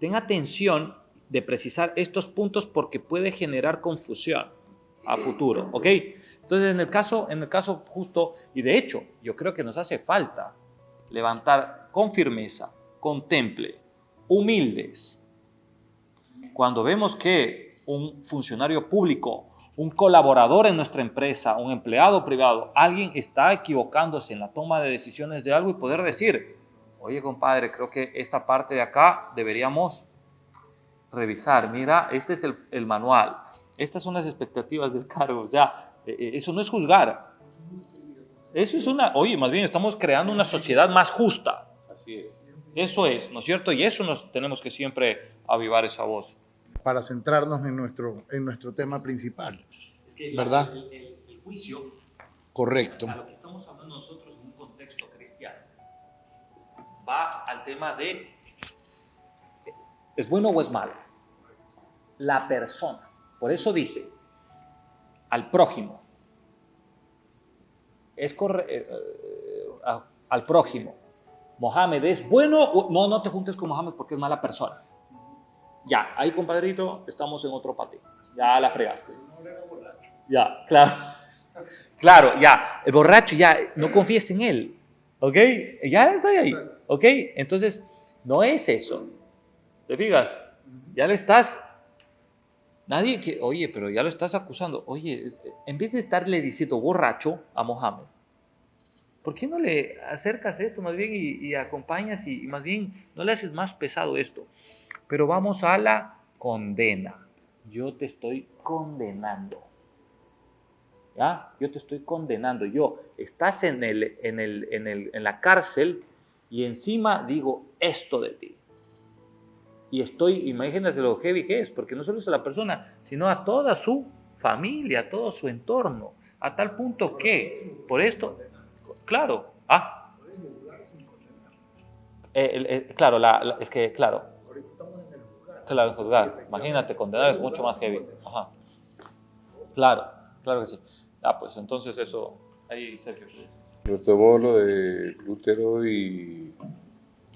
ten atención de precisar estos puntos porque puede generar confusión a futuro, ¿ok? Entonces, en el caso justo, y de hecho, yo creo que nos hace falta levantar con firmeza, contemple, humildes. Cuando vemos que un funcionario público, un colaborador en nuestra empresa, un empleado privado, alguien está equivocándose en la toma de decisiones de algo y poder decir, oye, compadre, creo que esta parte de acá deberíamos revisar. Mira, este es el manual. Estas son las expectativas del cargo. O sea, eso no es juzgar. Eso es oye, más bien estamos creando una sociedad más justa. Así es. Eso es, ¿no es cierto? Y eso nos tenemos que siempre avivar esa voz. Para centrarnos en nuestro tema principal, ¿verdad? El juicio, Correcto. a lo que estamos hablando nosotros en un contexto cristiano, va al tema de ¿es bueno o es malo? La persona. Por eso dice, al prójimo. Al prójimo. Mohamed, ¿es bueno? No te juntes con Mohamed porque es mala persona. Ya, ahí compadrito, estamos en otro patio. Ya la fregaste. Ya, claro. Claro, ya. El borracho, ya, no confíes en él. ¿Ok? Ya estoy ahí. ¿Ok? Entonces, no es eso. ¿Te fijas? Ya le estás... Oye, pero ya lo estás acusando. Oye, en vez de estarle diciendo borracho a Mohamed, ¿por qué no le acercas esto más bien y acompañas y más bien no le haces más pesado esto? Pero vamos a la condena. Yo te estoy condenando. ¿Ya? Yo te estoy condenando. Estás en la cárcel y encima digo esto de ti. Y imagínate lo heavy que es, porque no solo es a la persona, sino a toda su familia, a todo su entorno, a tal punto que, por esto, claro, claro, es que, claro, en juzgar, imagínate, condenar es mucho más heavy, ajá, claro que sí, pues entonces eso, ahí Sergio. Retomó lo de Lutero y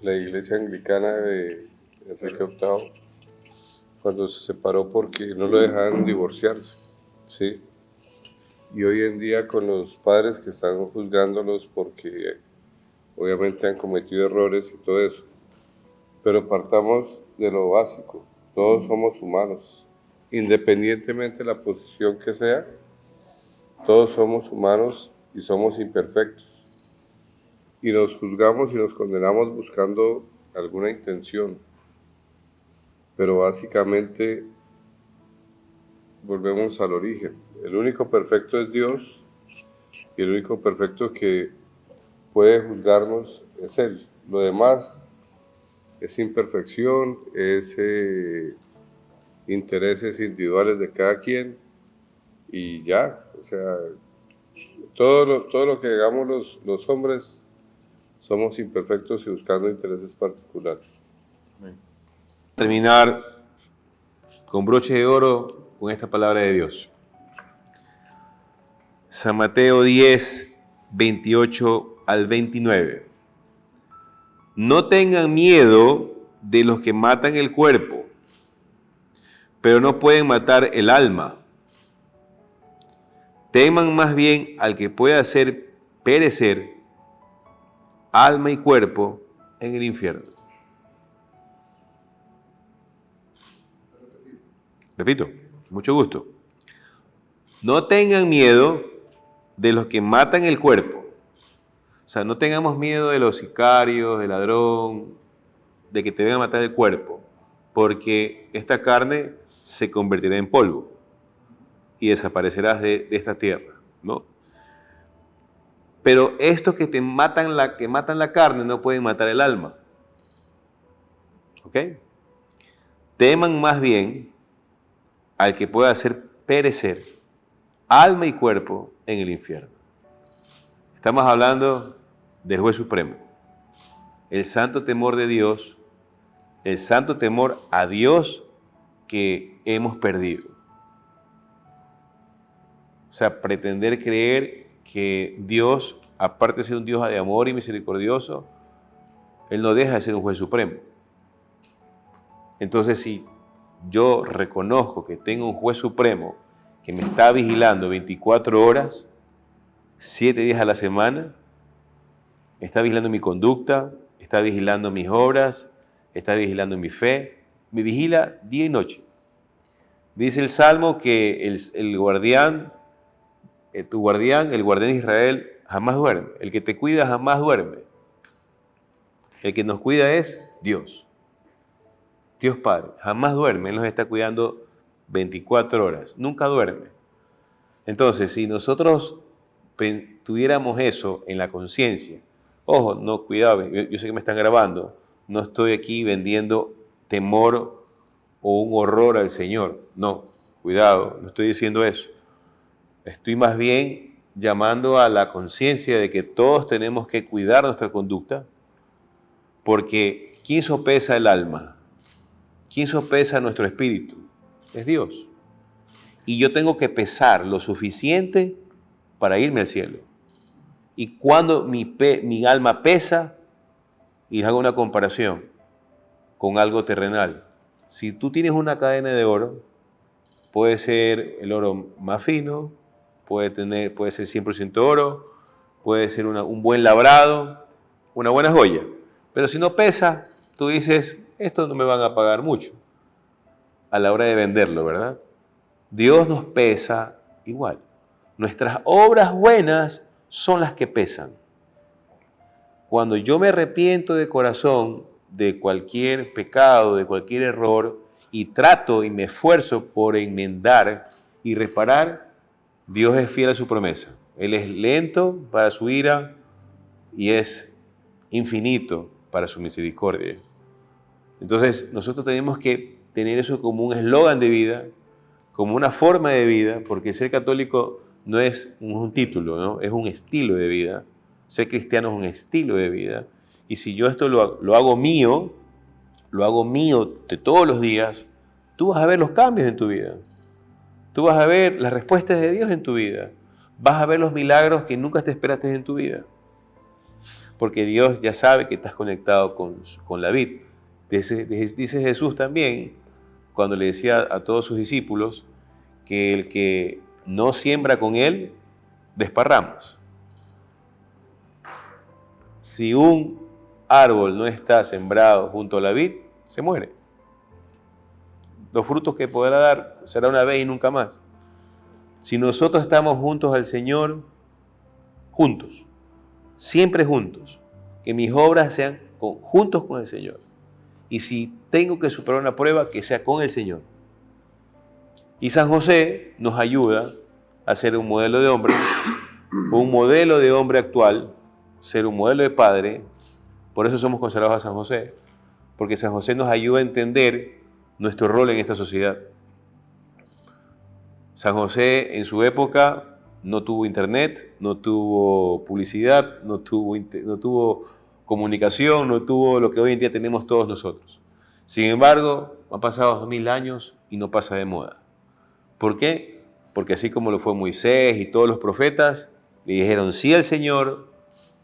la iglesia anglicana de Enrique VIII, cuando se separó porque no lo dejaban divorciarse, ¿sí? Y hoy en día con los padres que están juzgándolos porque obviamente han cometido errores y todo eso. Pero partamos de lo básico, todos somos humanos, independientemente de la posición que sea, todos somos humanos y somos imperfectos. Y nos juzgamos y nos condenamos buscando alguna intención. Pero básicamente volvemos al origen. El único perfecto es Dios y el único perfecto que puede juzgarnos es Él. Lo demás es imperfección, es intereses individuales de cada quien y ya. O sea, todo lo que hagamos los hombres somos imperfectos y buscando intereses particulares. Terminar con broche de oro con esta palabra de Dios. San Mateo 10, 28 al 29. No tengan miedo de los que matan el cuerpo, pero no pueden matar el alma. Teman más bien al que puede hacer perecer alma y cuerpo en el infierno. Repito, mucho gusto. No tengan miedo de los que matan el cuerpo. O sea, no tengamos miedo de los sicarios, del ladrón, de que te vengan a matar el cuerpo, porque esta carne se convertirá en polvo y desaparecerás de esta tierra, ¿no? Pero estos que matan la carne no pueden matar el alma. ¿Ok? Teman más bien al que pueda hacer perecer alma y cuerpo en el infierno. Estamos hablando del juez supremo. El santo temor de Dios, el santo temor a Dios que hemos perdido. O sea, pretender creer que Dios, aparte de ser un Dios de amor y misericordioso, Él no deja de ser un juez supremo. Entonces, si yo reconozco que tengo un juez supremo que me está vigilando 24 horas, 7 días a la semana, está vigilando mi conducta, está vigilando mis obras, está vigilando mi fe, me vigila día y noche. Dice el Salmo que el guardián de Israel jamás duerme. El que te cuida jamás duerme. El que nos cuida es Dios. Dios Padre. Jamás duerme. Él nos está cuidando 24 horas. Nunca duerme. Entonces, si nosotros tuviéramos eso en la conciencia, ojo, no, cuidado, yo sé que me están grabando, no estoy aquí vendiendo temor o un horror al Señor. No, cuidado, no estoy diciendo eso. Estoy más bien llamando a la conciencia de que todos tenemos que cuidar nuestra conducta, porque ¿quién sopesa el alma? ¿Quién sopesa nuestro espíritu? Es Dios. Y yo tengo que pesar lo suficiente para irme al cielo. Y cuando mi alma pesa, y hago una comparación con algo terrenal, si tú tienes una cadena de oro, puede ser el oro más fino, puede ser 100% oro, puede ser un buen labrado, una buena joya. Pero si no pesa, tú dices, esto no me van a pagar mucho a la hora de venderlo, ¿verdad? Dios nos pesa igual. Nuestras obras buenas son las que pesan. Cuando yo me arrepiento de corazón de cualquier pecado, de cualquier error, y trato y me esfuerzo por enmendar y reparar, Dios es fiel a su promesa. Él es lento para su ira y es infinito para su misericordia. Entonces, nosotros tenemos que tener eso como un eslogan de vida, como una forma de vida, porque ser católico no es un título, ¿no? Es un estilo de vida. Ser cristiano es un estilo de vida. Y si yo esto lo hago mío de todos los días, tú vas a ver los cambios en tu vida. Tú vas a ver las respuestas de Dios en tu vida. Vas a ver los milagros que nunca te esperaste en tu vida. Porque Dios ya sabe que estás conectado con la vid. Dice Jesús también, cuando le decía a todos sus discípulos, que el que no siembra con él, desparramos. Si un árbol no está sembrado junto a la vid, se muere. Los frutos que podrá dar será una vez y nunca más. Si nosotros estamos juntos al Señor, juntos, siempre juntos, que mis obras sean juntos con el Señor. Y si tengo que superar una prueba, que sea con el Señor. Y San José nos ayuda a ser un modelo de hombre actual, ser un modelo de padre. Por eso somos consagrados a San José, porque San José nos ayuda a entender nuestro rol en esta sociedad. San José en su época no tuvo internet, no tuvo publicidad, no tuvo comunicación, no tuvo lo que hoy en día tenemos todos nosotros. Sin embargo, han pasado 2000 años y no pasa de moda. ¿Por qué? Porque así como lo fue Moisés y todos los profetas, le dijeron sí al Señor,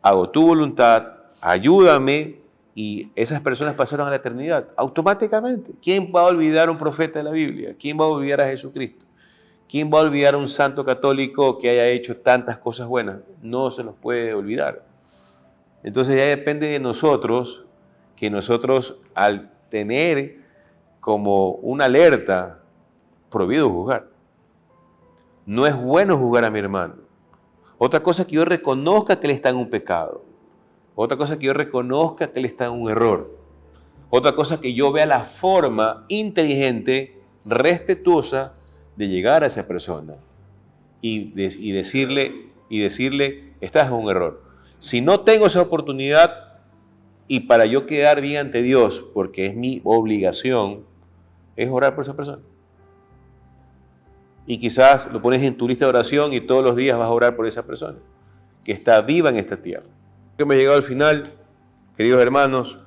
hago tu voluntad, ayúdame, y esas personas pasaron a la eternidad automáticamente. ¿Quién va a olvidar a un profeta de la Biblia? ¿Quién va a olvidar a Jesucristo? ¿Quién va a olvidar a un santo católico que haya hecho tantas cosas buenas? No se nos puede olvidar. Entonces ya depende de nosotros, que nosotros al tener como una alerta, prohibido juzgar. No es bueno juzgar a mi hermano. Otra cosa es que yo reconozca que él está en un pecado. Otra cosa es que yo reconozca que él está en un error. Otra cosa es que yo vea la forma inteligente, respetuosa de llegar a esa persona y decirle, estás en un error. Si no tengo esa oportunidad y para yo quedar bien ante Dios, porque es mi obligación, es orar por esa persona. Y quizás lo pones en tu lista de oración y todos los días vas a orar por esa persona que está viva en esta tierra. Hemos llegado al final, queridos hermanos.